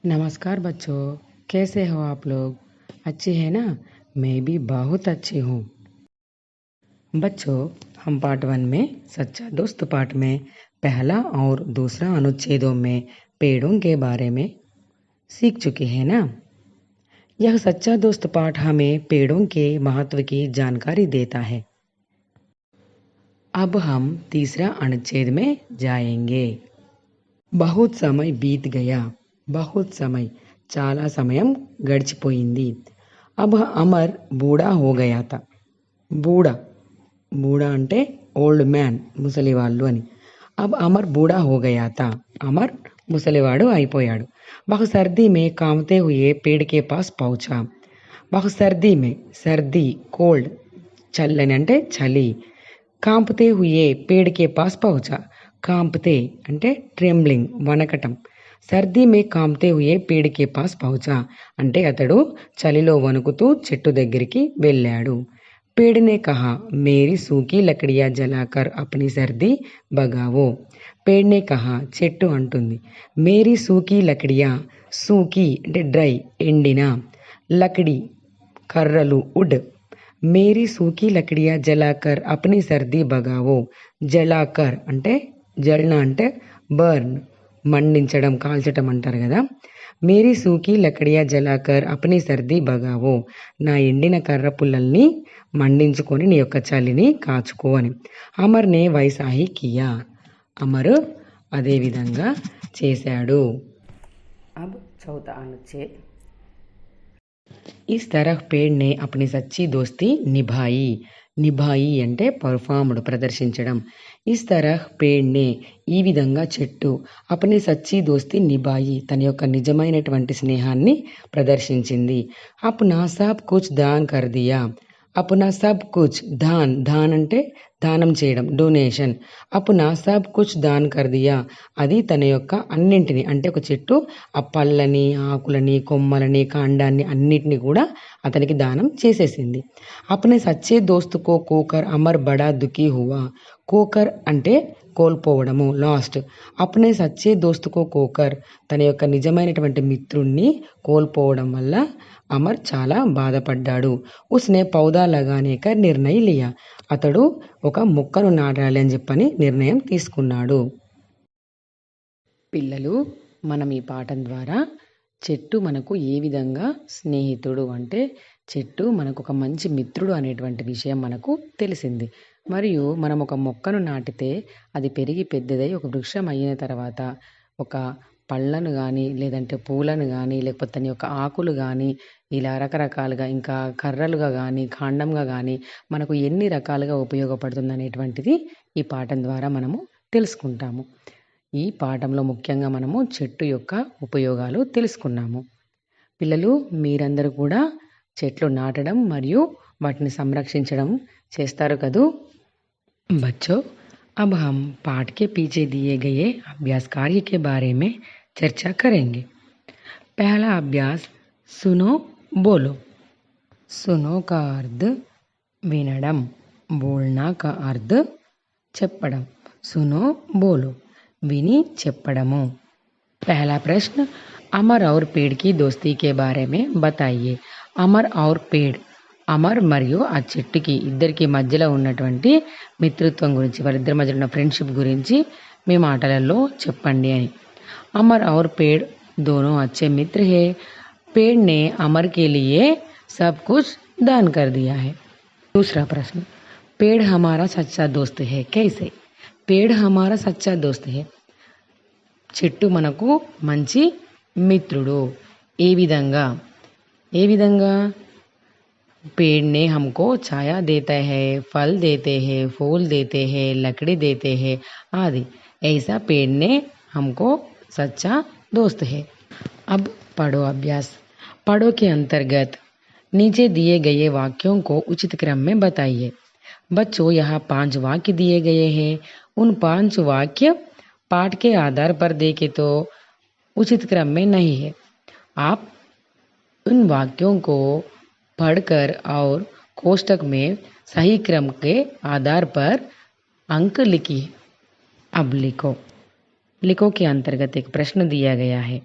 नमस्कार बच्चों, कैसे हो आप लोग? अच्छे हैं ना? मैं भी बहुत अच्छी हूँ। बच्चों, हम पार्ट 1 में सच्चा दोस्त पाठ में पहला और दूसरा अनुच्छेदों में पेड़ों के बारे में सीख चुके हैं ना? यह सच्चा दोस्त पाठ हमें पेड़ों के महत्व की जानकारी देता है। अब हम तीसरा अनुच्छेद में जाएंगे। बहुत समय बीत गया. बहुत समय, చాలా సమయం గడిచిపోయింది. अब अमर बूढ़ा हो गया था. बूढ़ा, बूढ़ा అంటే ఓల్డ్ మ్యాన్, ముసలివాళ్ళు అని. अब अमर बूढ़ा हो गया था. अमर ముసలివాడు అయిపోయాడు. वह सर्दी में कांपते हुए पेड़ के पास पहुंचा. वह सर्दी में, सर्दी కోల్డ్, చల్లని అంటే చలి. కాంపుతే హుయే పేడ్ కే పాస్ పహుచా. కాంపుతే అంటే ట్రెంబ్లింగ్, వణకటం. సర్దీ మే కాంపుతే హుయే పేడ్ కే పాస్ పహుచా అంటే అతడు చలిలో వణుకుతూ చెట్టు దగ్గరికి వెళ్ళాడు. पेड़ ने कहा, मेरी सूखी लकड़ियाँ जलाकर अपनी सर्दी भगाओ. पेड़ ने कहा, చెట్టు అంటుంది, మేరీ సూకీ లకడియా, సూకీ అంటే డ్రై, ఎండిన, లకడి కర్రలు, వుడ్. మేరీ సూకీ లకడియా జలాకర్ అప్ని సర్ది భగావో. జలాకర్ అంటే జల్న అంటే బర్న్, మండించడం, కాల్చటం అంటారు కదా. మేరీ సూకీ లకడియా జలాకర్ అప్ని సర్ది భగావో. నా ఎండిన కర్ర పుల్లల్ని మండించుకొని నీ యొక్క చలిని కాచుకో అని. అమర్నే వైసాహి కియా. అమర్ అదే విధంగా చేశాడు. అబ్ చౌతా అనుచ్ఛేద్. इस तरह पेड़ ने अपनी सच्ची दोस्ती निभाई. నిభాయి అంటే పర్ఫార్మ్డ్, ప్రదర్శించడం. ఇస్ తరహ్ పేడ్నే ఈ విధంగా చెట్టు, అపని సచ్చి దోస్తి నిభాయి తన యొక్క నిజమైనటువంటి స్నేహాన్ని ప్రదర్శించింది. అప్నా సబ్ కుచ్ దాన్ కర్ దియా. అప్నా సబ్ కుచ్ దాన్, దాన్ అంటే దానం చేయడం, డొనేషన్. అప్నా సబ్ కుచ్ దాన్ కర్ దియా అది తన యొక్క అన్నింటిని అంటే ఒక చెట్టు ఆ పళ్ళని, ఆకులని, కొమ్మలని, కాండాన్ని అన్నిటిని కూడా అతనికి దానం చేసేసింది. అప్నే సచ్చే దోస్తుకో కోకర్ అమర్ బడా దుఃఖీ హువా. కోకర్ అంటే కోల్పోవడము, లాస్ట్. అప్నే సచ్చే దోస్తుకో కోకర్ తన యొక్క నిజమైనటువంటి మిత్రుణ్ణి కోల్పోవడం వల్ల అమర్ చాలా బాధపడ్డాడు. ఉస్నే పౌదా లగానే కర్ నిర్ణయ లియా అతడు ఒక మొక్కను నాటాలి అని చెప్పని నిర్ణయం తీసుకున్నాడు. పిల్లలు, మనం ఈ పాఠం ద్వారా చెట్టు మనకు ఏ విధంగా స్నేహితుడు అంటే చెట్టు మనకు ఒక మంచి మిత్రుడు అనేటువంటి విషయం మనకు తెలిసింది. మరియు మనం ఒక మొక్కను నాటితే అది పెరిగి పెద్దదై ఒక వృక్షం అయిన తర్వాత ఒక పళ్ళను కానీ, లేదంటే పూలను కానీ, లేకపోతే దాని యొక్క ఆకులు కానీ, ఇలా రకరకాలుగా ఇంకా కర్రలుగా కానీ, కాండంగా కానీ మనకు ఎన్ని రకాలుగా ఉపయోగపడుతుంది అనేటువంటిది ఈ పాఠం ద్వారా మనము తెలుసుకుంటాము. ఈ పాఠంలో ముఖ్యంగా మనము చెట్టు యొక్క ఉపయోగాలు తెలుసుకున్నాము. పిల్లలు, మీరందరూ కూడా చెట్లు నాటడం మరియు వాటిని సంరక్షించడం చేస్తారు కదూ. बच्चों, अब हम पाठ के पीछे दिए गए अभ्यास कार्य के बारे में चर्चा करेंगे. पहला अभ्यास, सुनो बोलो. सुनो का अर्थ వినడం, बोलना का अर्थ చెప్పడం. सुनो बोलो విని చెప్పడము. पहला प्रश्न, अमर और पेड़ की दोस्ती के बारे में बताइए. अमर और पेड़, అమర్ మరియు ఆ చెట్టుకి ఇద్దరికి మధ్యలో ఉన్నటువంటి మిత్రత్వం గురించి, వారిద్దరి మధ్యలో ఉన్న ఫ్రెండ్షిప్ గురించి మీ మాటలలో చెప్పండి అని. అమర్ और पेड़ दोनों अच्छे मित्र हैं. पेड़ ने अमर के लिए सब कुछ दान कर दिया है. दूसरा प्रश्न, पेड़ हमारा सच्चा दोस्त है कैसे. पेड़ हमारा सच्चा दोस्त है చెట్టు మనకు మంచి మిత్రుడు. ఏ విధంగా, ఏ విధంగా? पेड़ ने हमको छाया देता है, फल देते हैं, फूल देते हैं, लकड़ी देते हैं आदि. ऐसा पेड़ ने हमको सच्चा दोस्त है. अब पढ़ो अभ्यास. पढ़ो के अंतर्गत नीचे दिए गए वाक्यों को उचित क्रम में बताइए. बच्चों, यहाँ 5 वाक्य दिए गए हैं. उन 5 वाक्य पाठ के आधार पर देखें तो उचित क्रम में नहीं है. आप उन वाक्यों को पढ़कर और कोष्टक में सही क्रम के आधार पर अंक लिखिए. अब लिखो. लिखो के अंतर्गत एक प्रश्न दिया गया है.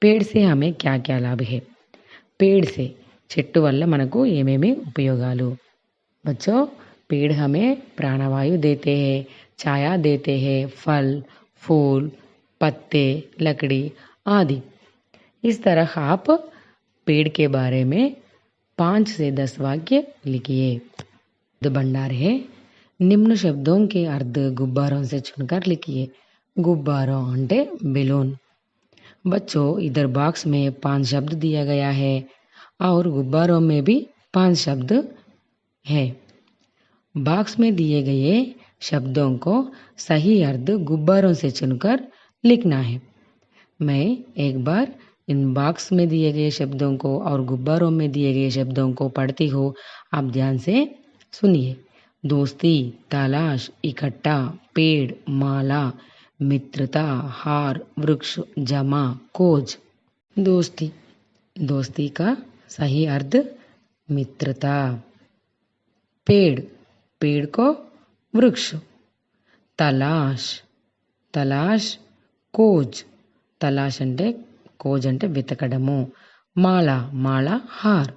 पेड़ से हमें क्या क्या लाभ है? पेड़ से చెట్టు వల్ల మనకు ఏమేమి ఉపయోగాలు? बच्चों, पेड़ हमें प्राणवायु देते हैं, छाया देते हैं, फल, फूल, पत्ते, लकड़ी आदि। इस तरह आप पेड़ के बारे में 5 से 10 वाक्य लिखिए। शब्द भंडार है, निम्न शब्दों के अर्थ गुब्बारों से चुनकर लिखिए। गुब्बारों अंटे बेलून। बच्चों, इधर बॉक्स में 5 शब्द दिया गया है और गुब्बारों में भी 5 शब्द है। बॉक्स में दिए गए शब्दों को सही अर्थ गुब्बारों से चुनकर लिखना है। मैं एक बार इन बॉक्स में दिए गए शब्दों को और गुब्बारों में दिए गए शब्दों को पढ़ती हूँ, आप ध्यान से सुनिए। दोस्ती, तलाश, इकट्ठा, पेड़, माला, मित्रता, हार, वृक्ष, जमा, खोज। दोस्ती, दोस्ती का सही अर्थ मित्रता। पेड़, पेड़ को वृक्ष। तलाश, तलाश खोज, तलाश అంటే खोज అంటే వెతకడము। మాల, మాల हार।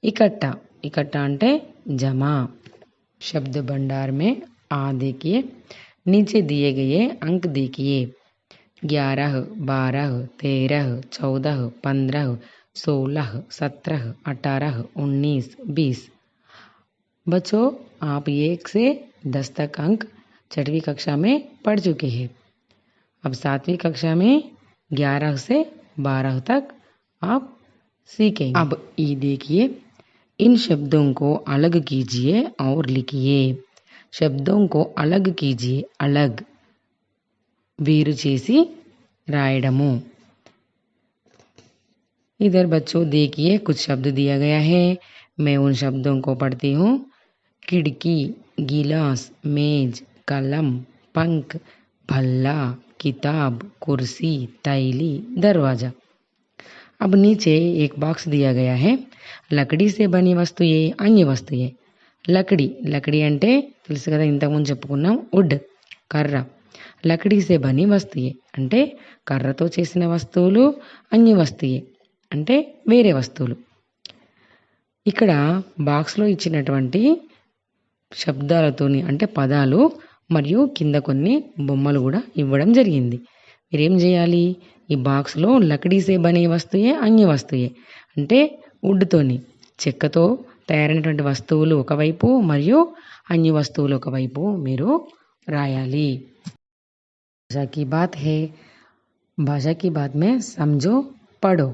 इकट्ठा, इकट्ठा అంటే जमा। शब्द भंडार में आ देखिए, नीचे दिए गए अंक देखिए। 11, 12, 13, 14, 15, 16, 17, 18, 19, 20। बच्चों, आप 1 से 10 तक अंक 6वीं कक्षा में पढ़ चुके हैं। अब 7वीं कक्षा में 11 से 12 तक आप सीखेंगे। अब ये देखिए, इन शब्दों को अलग कीजिए और लिखिए। शब्दों को अलग कीजिए, अलग వేరు చేసి రాయడము। इधर बच्चों देखिए, कुछ शब्द दिया गया है, मैं उन शब्दों को पढ़ती हूँ। खिड़की, गिलास, मेज, कलम, पंख, भल्ला, किताब, कुर्सी, तैली, दरवाजा। अब नीचे एक बॉक्स दिया गया है, लकड़ी से बनी वस्तुएं, अन्य वस्तुएं। लकड़ी, लकड़ी అంటే తెలుసు కదా, ఇంతకుముందు చెప్పుకున్నాం, వుడ్ కర్ర। లకడీ సే బని వస్తుయే అంటే కర్రతో చేసిన వస్తువులు, అన్య వస్తుయే అంటే వేరే వస్తువులు। ఇక్కడ బాక్స్లో ఇచ్చినటువంటి శబ్దాలతోని అంటే పదాలు మరియు కింద కొన్ని బొమ్మలు కూడా ఇవ్వడం జరిగింది। మీరేం చేయాలి, ఈ బాక్స్లో లకడీ సే బనే వస్తుయే, అన్య వస్తుయే అంటే వుడ్తోని, చెక్కతో తయారైనటువంటి వస్తువులు ఒకవైపు మరియు అన్య వస్తువులు ఒకవైపు మీరు రాయాలి। భాషా की बात है, భాషా की बात में समझो पढ़ो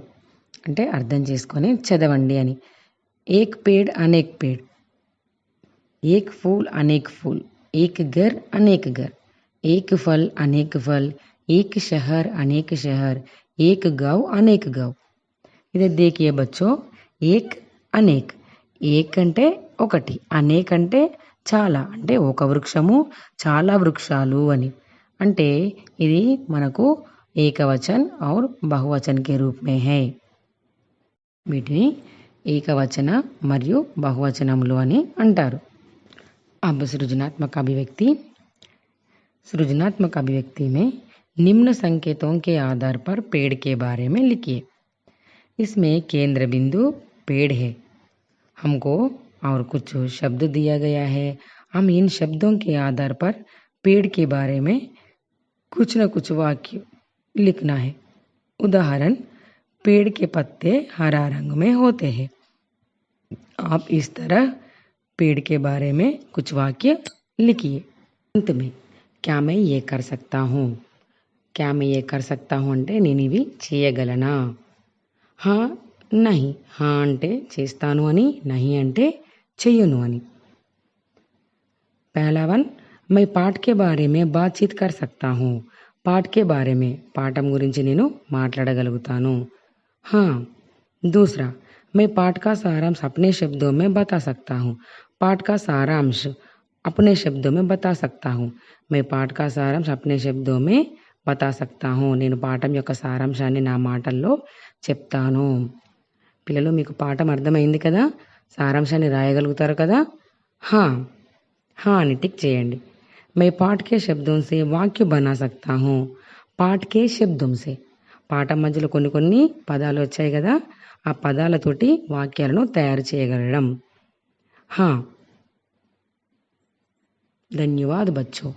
అంటే అర్థం చేసుకొని చదవండి అని। एक पेड़ अनेक पेड़, एक फूल अनेक फूल, एक घर अनेक घर, एक फल अनेक फल, एक शहर अनेक शहर, एक गांव अनेक गांव। इधर देखिए बच्चों, एक अनेक, एक అంటే ఒకటి, అనేక్ అంటే చాలా, అంటే ఒక వృక్షము చాలా వృక్షాలు అని। అంటే ఇది మనకు ఏకవచन और बहुवचन के रूप में है। వీటిని ఏకవచన మరియు బహువచనములు అని అంటారు। अब सृजनात्मक अभिव्यक्ति। सृजनात्मक अभिव्यक्ति में निम्न संकेतों के आधार पर पेड़ के बारे में लिखिए। इसमें केंद्र बिंदु पेड़ है, हमको और कुछ शब्द दिया गया है। हम इन शब्दों के आधार पर पेड़ के बारे में कुछ न कुछ वाक्य लिखना है। उदाहरण, पेड़ के पत्ते हरा रंग में होते हैं। आप इस तरह पेड़ के बारे में कुछ वाक्य लिखिए। अंत में, क्या मैं ये कर सकता हूँ? क्या मैं ये कर सकता हूँ అంటే నేను ఇవి చేయగలనా? हाँ, नहीं, हाँ అంటే చేస్తాను అని, नहीं అంటే చెయ్యను అని। पहला वन, मैं पाठ के बारे में बातचीत कर सकता हूँ। पाठ के बारे में పాఠం గురించి నేను మాట్లాడగలుగుతాను। हाँ। दूसरा, मैं पाठ का सारांश अपने शब्दों में बता सकता हूँ। पाठ का सारांश अपने शब्दों में बता सकता हूँ। मैं पाठ का सारांश अपने शब्दों में बता सकता हूँ। నేను పాఠం యొక్క సారాంశాన్ని నా మాటల్లో చెప్తాను। పిల్లలు, మీకు పాఠం అర్థమైంది కదా, సారాంశాన్ని రాయగలుగుతారు కదా? हाँ, हाँ అని టిక్ చేయండి। मैं पाठ के शब्दों से वाक्य बना सकता हूँ। पाठ के शब्दों से, పాఠం మధ్యలో కొన్ని పదాలు వచ్చాయి కదా, ఆ పదాలతోటి వాక్యాలను తయారు చేయగలగడం. हाँ, धन्यवाद बच्चों।